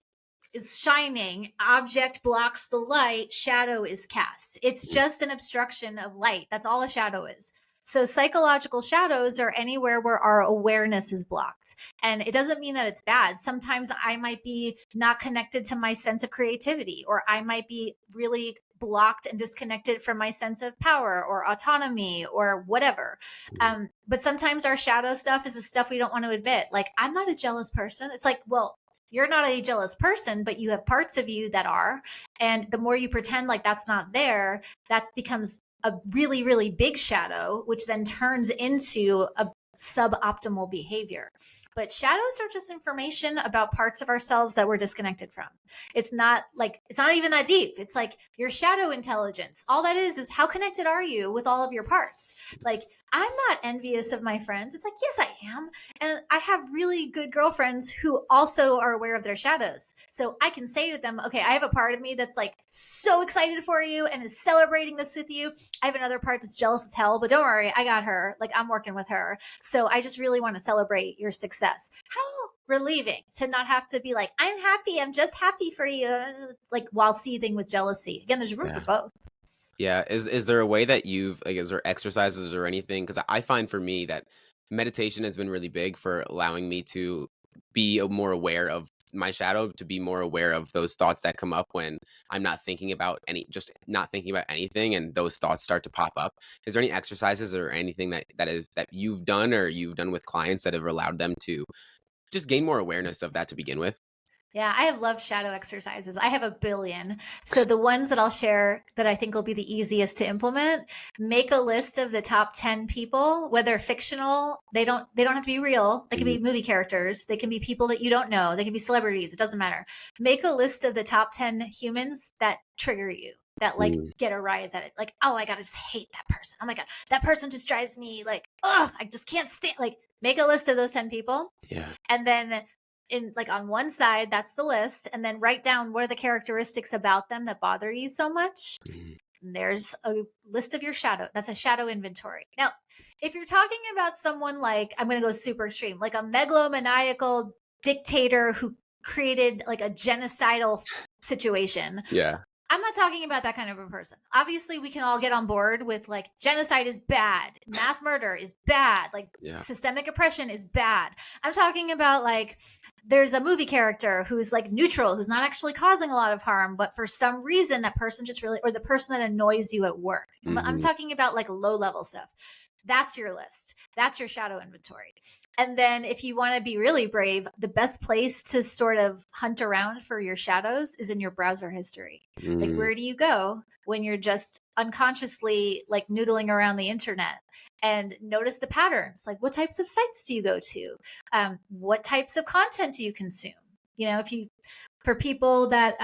[SPEAKER 1] is shining, object blocks the light, shadow is cast. It's
[SPEAKER 2] Mhm.
[SPEAKER 1] just an obstruction of light. That's all a shadow is. So psychological shadows are anywhere where our awareness is blocked. And it doesn't mean that it's bad. Sometimes I might be not connected to my sense of creativity, or I might be really blocked and disconnected from my sense of power or autonomy or whatever.
[SPEAKER 2] Mhm.
[SPEAKER 1] But sometimes our shadow stuff is the stuff we don't want to admit. Like, I'm not a jealous person. It's like, well, you're not a jealous person, but you have parts of you that are. And the more you pretend like that's not there, that becomes a really, really big shadow, which then turns into a suboptimal behavior. But shadows are just information about parts of ourselves that we're disconnected from. It's not even that deep. It's like your shadow intelligence. All that is how connected are you with all of your parts? Like, I'm not envious of my friends. It's like, yes, I am. And I have really good girlfriends who also are aware of their shadows. So I can say to them, okay, I have a part of me that's like so excited for you and is celebrating this with you. I have another part that's jealous as hell, but don't worry, I got her. Like, I'm working with her. So I just really want to celebrate your success. How relieving to not have to be like, I'm happy. I'm just happy for you. Like, while seething with jealousy. Again, there's room for
[SPEAKER 2] Yeah.
[SPEAKER 1] both.
[SPEAKER 2] Yeah. Is there a way that you've like, is there exercises or anything? Because I find for me that meditation has been really big for allowing me to be more aware of my shadow, to be more aware of those thoughts that come up when I'm not thinking about just not thinking about anything, and those thoughts start to pop up. Is there any exercises or anything that you've done or you've done with clients that have allowed them to just gain more awareness of that to begin with?
[SPEAKER 1] Yeah, I have loved shadow exercises. I have a billion. So the ones that I'll share that I think will be the easiest to implement, make a list of the top 10 people, whether fictional, they don't have to be real. They can
[SPEAKER 2] Mhm.
[SPEAKER 1] be movie characters, they can be people that you don't know, they can be celebrities, it doesn't matter. Make a list of the top 10 humans that trigger you. That like
[SPEAKER 2] Mm.
[SPEAKER 1] get a rise at it. Like, oh, I gotta just hate that person. Oh my God. That person just drives me like, oh, I just can't stand like make a list of those 10 people.
[SPEAKER 2] Yeah.
[SPEAKER 1] And then in like on one side, that's the list. And then write down what are the characteristics about them that bother you so much.
[SPEAKER 2] Mhm.
[SPEAKER 1] And there's a list of your shadow. That's a shadow inventory. Now, if you're talking about someone like, I'm going to go super extreme, like a megalomaniacal dictator who created like a genocidal situation,
[SPEAKER 2] Yeah.
[SPEAKER 1] I'm not talking about that kind of a person. Obviously, we can all get on board with like genocide is bad, mass murder is bad, like
[SPEAKER 2] Yeah.
[SPEAKER 1] systemic oppression is bad. I'm talking about like there's a movie character who's like neutral, who's not actually causing a lot of harm, but for some reason that person just really, or the person that annoys you at work. I'm
[SPEAKER 2] Mhm.
[SPEAKER 1] talking about like low level stuff. That's your list. That's your shadow inventory. And then if you want to be really brave, the best place to sort of hunt around for your shadows is in your browser history. Like,
[SPEAKER 2] Mm.
[SPEAKER 1] where do you go when you're just unconsciously like noodling around the internet? And notice the patterns. Like, what types of sites do you go to? What types of content do you consume? You know, if you, for people that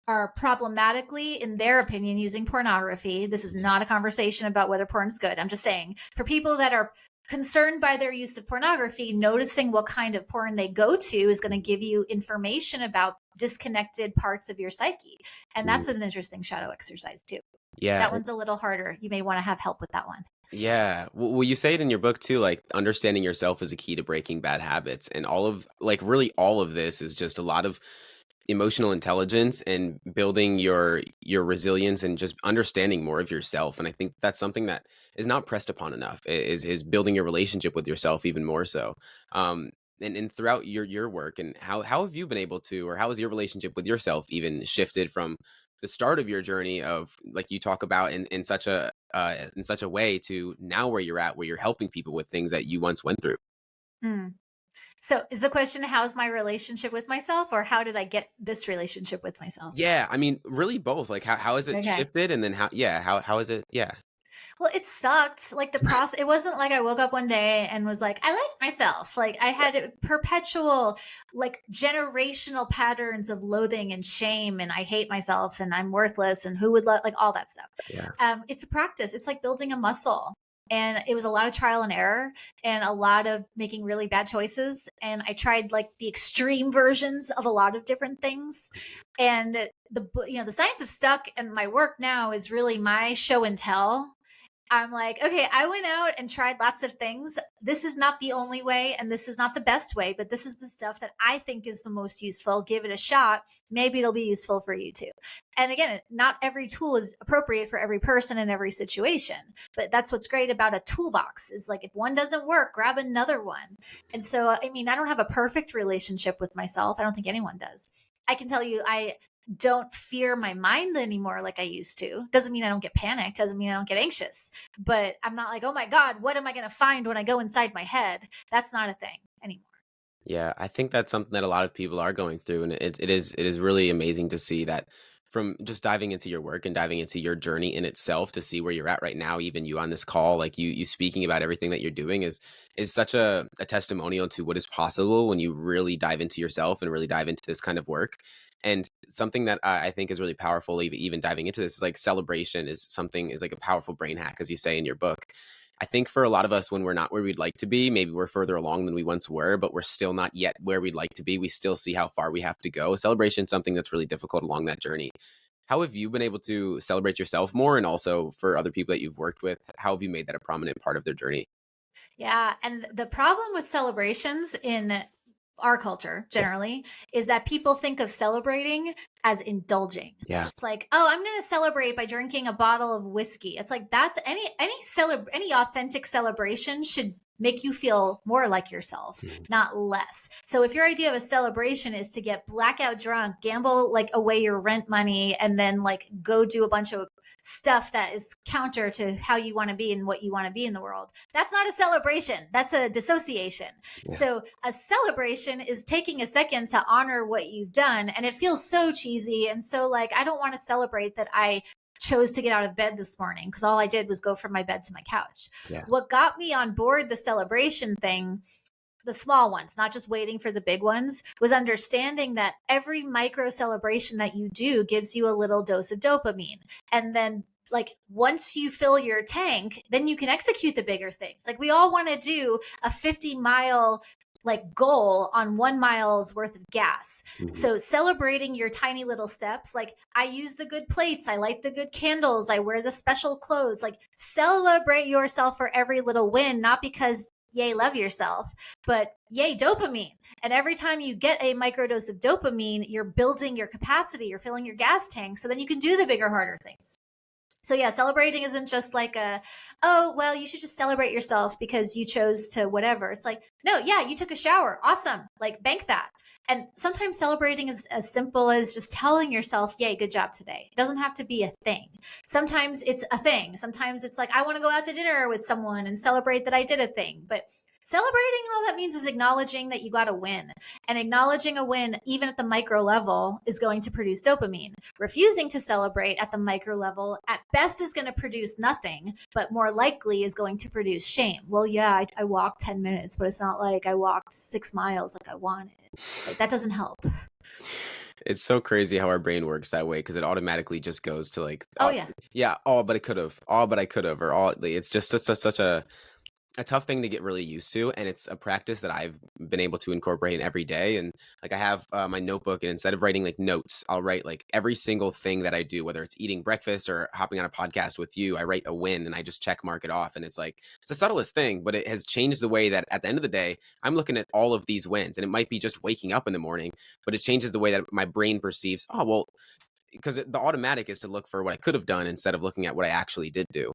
[SPEAKER 1] are problematically, in their opinion, using pornography, this is not a conversation about whether porn is good. I'm just saying, for people that are concerned by their use of pornography, noticing what kind of porn they go to is going to give you information about disconnected parts of your psyche. And
[SPEAKER 2] Mm.
[SPEAKER 1] that's an interesting shadow exercise too.
[SPEAKER 2] Yeah.
[SPEAKER 1] That one's a little harder. You may want to have help with that one.
[SPEAKER 2] Yeah. Well, you say it in your book too, like understanding yourself is a key to breaking bad habits. And all of like really all of this is just a lot of emotional intelligence and building your resilience and just understanding more of yourself. And I think that's something that is not pressed upon enough is building your relationship with yourself even more so. And throughout your work, and how have you been able to, or how has your relationship with yourself even shifted from the start of your journey of like you talk about in such a way to now where you're at, where you're helping people with things that you once went through?
[SPEAKER 1] Hmm. So is the question, how's my relationship with myself, or how did I get this relationship with myself?
[SPEAKER 2] Yeah, I mean, really both. Like how has it
[SPEAKER 1] Okay.
[SPEAKER 2] shifted, and then how is it? Yeah.
[SPEAKER 1] Well, it sucked. Like the process, it wasn't like I woke up one day and was like, I like myself. Like I had perpetual, like generational patterns of loathing and shame, and I hate myself, and I'm worthless, and who would love, like all that stuff.
[SPEAKER 2] Yeah.
[SPEAKER 1] It's a practice. It's like building a muscle. And it was a lot of trial and error and a lot of making really bad choices. And I tried like the extreme versions of a lot of different things. And the science of stuck and my work now is really my show and tell. I'm like, okay, I went out and tried lots of things. This is not the only way, and this is not the best way, but this is the stuff that I think is the most useful. Give it a shot. Maybe it'll be useful for you too. And again, not every tool is appropriate for every person in every situation, but that's what's great about a toolbox is like if one doesn't work, grab another one. And so, I mean, I don't have a perfect relationship with myself. I don't think anyone does. I can tell you, I don't fear my mind anymore like I used to. Doesn't mean I don't get panicked, doesn't mean I don't get anxious, but I'm not like, oh my God, what am I going to find when I go inside my head? That's not a thing anymore.
[SPEAKER 2] Yeah, I think that's something that a lot of people are going through, and it is really amazing to see that from just diving into your work and diving into your journey in itself to see where you're at right now. Even you on this call, like you speaking about everything that you're doing is such a testimonial to what is possible when you really dive into yourself and really dive into this kind of work. And something that I think is really powerful, even diving into this, is like celebration is like a powerful brain hack, as you say in your book. I think for a lot of us, when we're not where we'd like to be, maybe we're further along than we once were, but we're still not yet where we'd like to be. We still see how far we have to go. Celebration is something that's really difficult along that journey. How have you been able to celebrate yourself more? And also for other people that you've worked with, how have you made that a prominent part of their journey?
[SPEAKER 1] Yeah. And the problem with celebrations in our culture generally is that people think of celebrating as indulging.
[SPEAKER 2] Yeah.
[SPEAKER 1] It's like, oh, I'm going to celebrate by drinking a bottle of whiskey. It's like that's any authentic celebration should make you feel more like yourself,
[SPEAKER 2] Mhm.
[SPEAKER 1] not less. So if your idea of a celebration is to get blackout drunk, gamble like away your rent money, and then like go do a bunch of stuff that is counter to how you want to be and what you want to be in the world, that's not a celebration. That's a dissociation.
[SPEAKER 2] Yeah.
[SPEAKER 1] So a celebration is taking a second to honor what you've done. And it feels so cheesy. And so like, I don't want to celebrate that I chose to get out of bed this morning because all I did was go from my bed to my couch.
[SPEAKER 2] Yeah.
[SPEAKER 1] What got me on board the celebration thing, the small ones, not just waiting for the big ones, was understanding that every micro celebration that you do gives you a little dose of dopamine. And then like once you fill your tank, then you can execute the bigger things. Like we all want to do a 50-mile like goal on 1 mile's worth of gas.
[SPEAKER 2] Mhm.
[SPEAKER 1] So celebrating your tiny little steps, like I use the good plates, I light the good candles, I wear the special clothes, like celebrate yourself for every little win, not because yay, love yourself, but yay, dopamine. And every time you get a microdose of dopamine, you're building your capacity, you're filling your gas tank. So then you can do the bigger, harder things. So yeah, celebrating isn't just like oh, well, you should just celebrate yourself because you chose to whatever. It's like, no, yeah, you took a shower. Awesome. Like bank that. And sometimes celebrating is as simple as just telling yourself, yay, good job today. It doesn't have to be a thing. Sometimes it's a thing. Sometimes it's like, I want to go out to dinner with someone and celebrate that I did a thing. But celebrating, all that means is acknowledging that you got a win. And acknowledging a win, even at the micro level, is going to produce dopamine. Refusing to celebrate at the micro level, at best, is going to produce nothing, but more likely is going to produce shame. Well, yeah, I walked 10 minutes, but it's not like I walked 6 miles like I wanted. Like that doesn't help.
[SPEAKER 2] It's so crazy how our brain works that way because it automatically just goes to like,
[SPEAKER 1] Oh, yeah.
[SPEAKER 2] yeah, oh, but it could have, oh, but I could have, or all. It's just such a tough thing to get really used to, and it's a practice that I've been able to incorporate in every day. And like I have my notebook, and instead of writing like notes, I'll write like every single thing that I do, whether it's eating breakfast or hopping on a podcast with you. I write a win and I just check mark it off, and it's like it's the subtlest thing, but it has changed the way that at the end of the day I'm looking at all of these wins. And it might be just waking up in the morning, but it changes the way that my brain perceives, oh well, because the automatic is to look for what I could have done instead of looking at what I actually did do.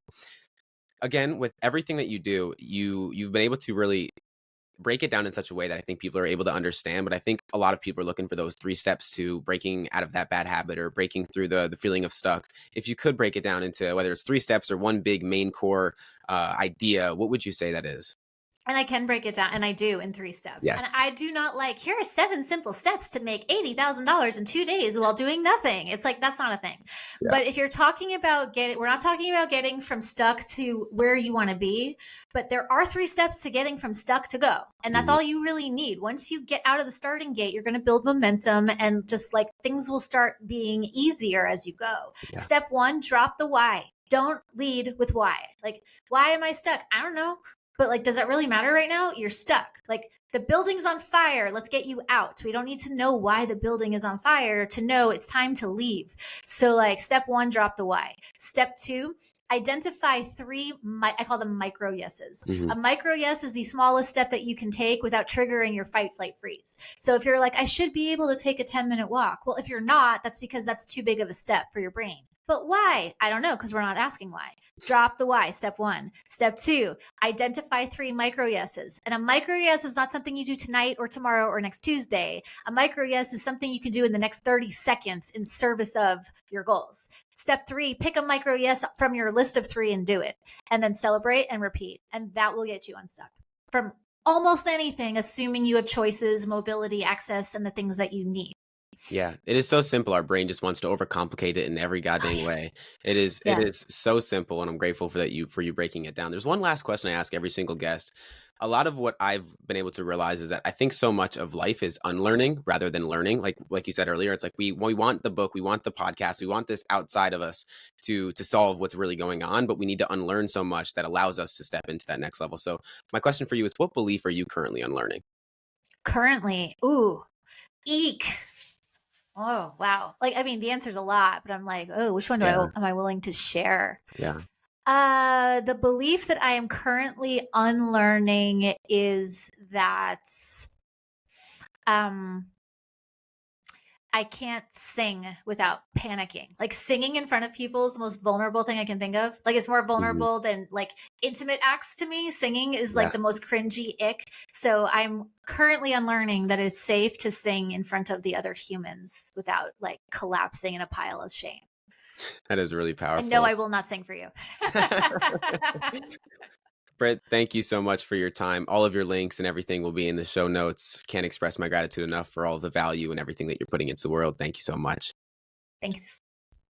[SPEAKER 2] Again, with everything that you do, you've been able to really break it down in such a way that I think people are able to understand. But I think a lot of people are looking for those 3 steps to breaking out of that bad habit or breaking through the feeling of stuck. If you could break it down into whether it's 3 steps or one big main core idea, what would you say that is?
[SPEAKER 1] And I can break it down, and I do in 3 steps.
[SPEAKER 2] Yes.
[SPEAKER 1] And I do not like, here are 7 simple steps to make $80,000 in 2 days while doing nothing. It's like, that's not a thing.
[SPEAKER 2] Yeah.
[SPEAKER 1] But if you're talking about we're not talking about getting from stuck to where you want to be, but there are 3 steps to getting from stuck to go. And that's
[SPEAKER 2] Mhm.
[SPEAKER 1] all you really need. Once you get out of the starting gate, you're going to build momentum, and just like things will start being easier as you go.
[SPEAKER 2] Yeah.
[SPEAKER 1] Step 1, drop the why. Don't lead with why. Like, why am I stuck? I don't know. But like, does that really matter right now? You're stuck. Like the building's on fire. Let's get you out. We don't need to know why the building is on fire to know it's time to leave. So like step 1, drop the why. Step 2, identify 3, I call them micro yeses.
[SPEAKER 2] Mhm.
[SPEAKER 1] A micro yes is the smallest step that you can take without triggering your fight, flight, freeze. So if you're like, I should be able to take a 10-minute walk. Well, if you're not, that's because that's too big of a step for your brain. But why? I don't know, because we're not asking why. Drop the why, step 1. Step 2, identify 3 micro yeses. And a micro yes is not something you do tonight or tomorrow or next Tuesday. A micro yes is something you can do in the next 30 seconds in service of your goals. Step 3, pick a micro yes from your list of 3 and do it. And then celebrate and repeat. And that will get you unstuck from almost anything, assuming you have choices, mobility, access, and the things that you need.
[SPEAKER 2] Yeah, it is so simple. Our brain just wants to overcomplicate it in every goddamn way. It
[SPEAKER 1] Yeah.
[SPEAKER 2] is so simple, and I'm grateful for you breaking it down. There's one last question I ask every single guest. A lot of what I've been able to realize is that I think so much of life is unlearning rather than learning. Like you said earlier, it's like we want the book, we want the podcast, we want this outside of us to solve what's really going on, but we need to unlearn so much that allows us to step into that next level. So my question for you is, what belief are you currently unlearning?
[SPEAKER 1] Currently, eek. Oh, wow. Like, I mean, the answer's a lot, but I'm like, oh, which one am I willing to share?
[SPEAKER 2] Yeah.
[SPEAKER 1] The belief that I am currently unlearning is that I can't sing without panicking. Like singing in front of people is the most vulnerable thing I can think of. Like it's more
[SPEAKER 2] Mhm.
[SPEAKER 1] vulnerable than like intimate acts to me. Singing is
[SPEAKER 2] Yeah,
[SPEAKER 1] like the most cringy ick. So I'm currently unlearning that it's safe to sing in front of the other humans without like collapsing in a pile of shame.
[SPEAKER 2] that is really
[SPEAKER 1] And no,
[SPEAKER 2] powerful.
[SPEAKER 1] I will not sing for you.
[SPEAKER 2] Britt, thank you so much for your time. All of your links and everything will be in the show notes. Can't express my gratitude enough for all the value and everything that you're putting into the world. Thank you so much.
[SPEAKER 1] Thanks.